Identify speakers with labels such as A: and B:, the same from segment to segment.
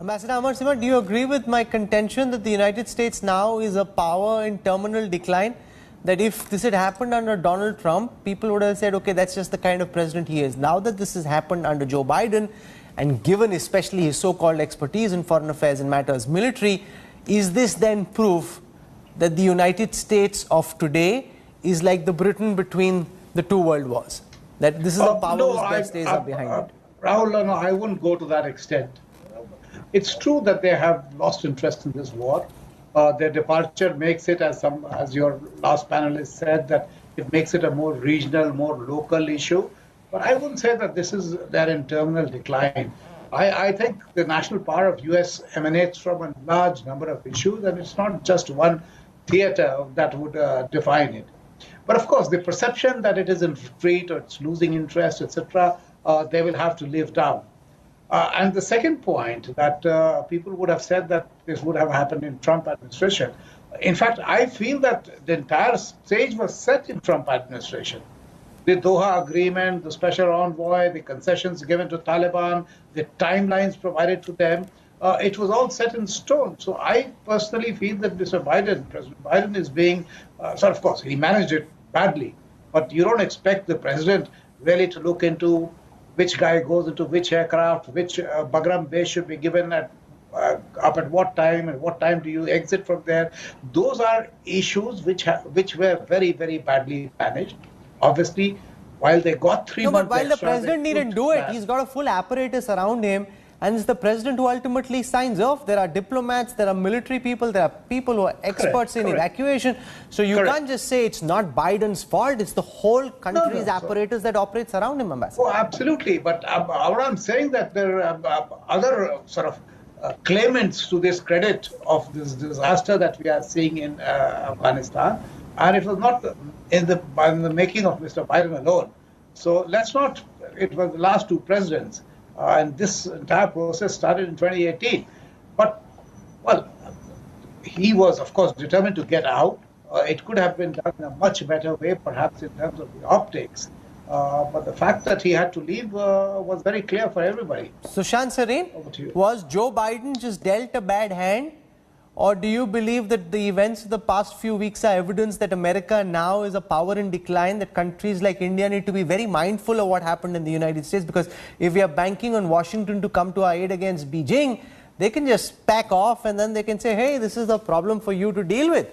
A: Ambassador Amar Simha, do you agree with my contention that the United States now is a power in terminal decline? That if this had happened under Donald Trump, people would have said, okay, that's just the kind of president he is. Now that this has happened under Joe Biden, and given especially his so-called expertise in foreign affairs and matters military, is this then proof that the United States of today is like the Britain between the two world wars? That this is a power whose best days are behind it?
B: Rahul, no, I wouldn't go to that extent. It's true that they have lost interest in this war. Their departure makes it, as your last panelist said, that it makes it a more regional, more local issue. But I wouldn't say that this is their in terminal decline. I think the national power of U.S. emanates from a large number of issues, and it's not just one theater that would define it. But of course, the perception that it is in retreat or it's losing interest, etc., they will have to live down. And the second point that people would have said that this would have happened in Trump administration. In fact, I feel that the entire stage was set in Trump administration. The Doha agreement, the special envoy, the concessions given to Taliban, the timelines provided to them, it was all set in stone. So I personally feel that President Biden is being, so of course, he managed it badly, but you don't expect the president really to look into which guy goes into which aircraft, which Bagram base should be given up at what time, and what time do you exit from there. Those are issues which were very, very badly managed. Obviously, while they got 3 months
A: but while the president needn't do it, he's got a full apparatus around him, and it's the president who ultimately signs off. There are diplomats, there are military people, there are people who are experts in evacuation. So you can't just say it's not Biden's fault, it's the whole country's apparatus that operates around him, Ambassador.
B: Oh, absolutely. But what I'm saying that there are other sort of claimants to this credit of this disaster that we are seeing in Afghanistan. And it was not by the making of Mr. Biden alone. So let's not, it was the last two presidents. And this entire process started in 2018. But, well, he was, of course, determined to get out. It could have been done in a much better way, perhaps in terms of the optics. But the fact that he had to leave was very clear for everybody.
A: Sushant Sareen, was Joe Biden just dealt a bad hand? Or do you believe that the events of the past few weeks are evidence that America now is a power in decline, that countries like India need to be very mindful of what happened in the United States? Because if we are banking on Washington to come to our aid against Beijing, they can just pack off and then they can say, hey, this is a problem for you to deal with.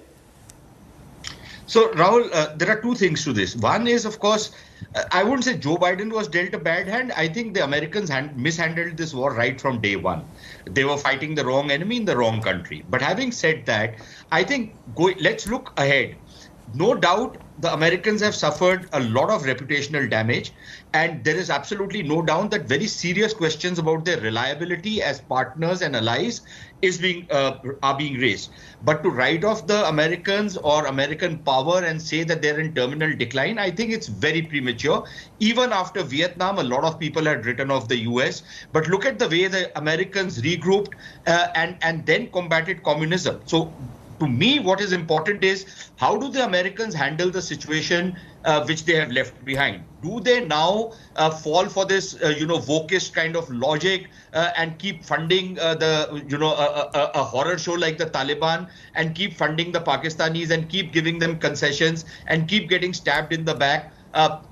C: So, Rahul, there are two things to this. One is, of course, I wouldn't say Joe Biden was dealt a bad hand. I think the Americans mishandled this war right from day one. They were fighting the wrong enemy in the wrong country. But having said that, I think let's look ahead. No doubt the Americans have suffered a lot of reputational damage, and there is absolutely no doubt that very serious questions about their reliability as partners and allies are being raised. But to write off the Americans or American power and say that they're in terminal decline, I think it's very premature. Even after Vietnam, a lot of people had written off the US. But look at the way the Americans regrouped and then combated communism. So to me, what is important is how do the Americans handle the situation which they have left behind? Do they now fall for this, wokist kind of logic and keep funding a horror show like the Taliban and keep funding the Pakistanis and keep giving them concessions and keep getting stabbed in the back?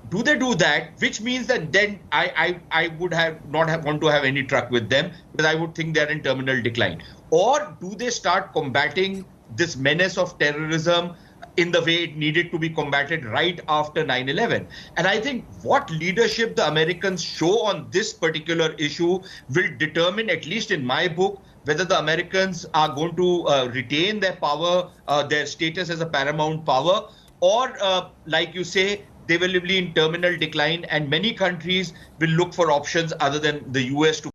C: Do they do that? Which means that then I would not want to have any truck with them, because I would think they're in terminal decline. Or do they start combating this menace of terrorism in the way it needed to be combated right after 9/11. And I think what leadership the Americans show on this particular issue will determine, at least in my book, whether the Americans are going to retain their power, their status as a paramount power, or like you say, they will be in terminal decline, and many countries will look for options other than the US to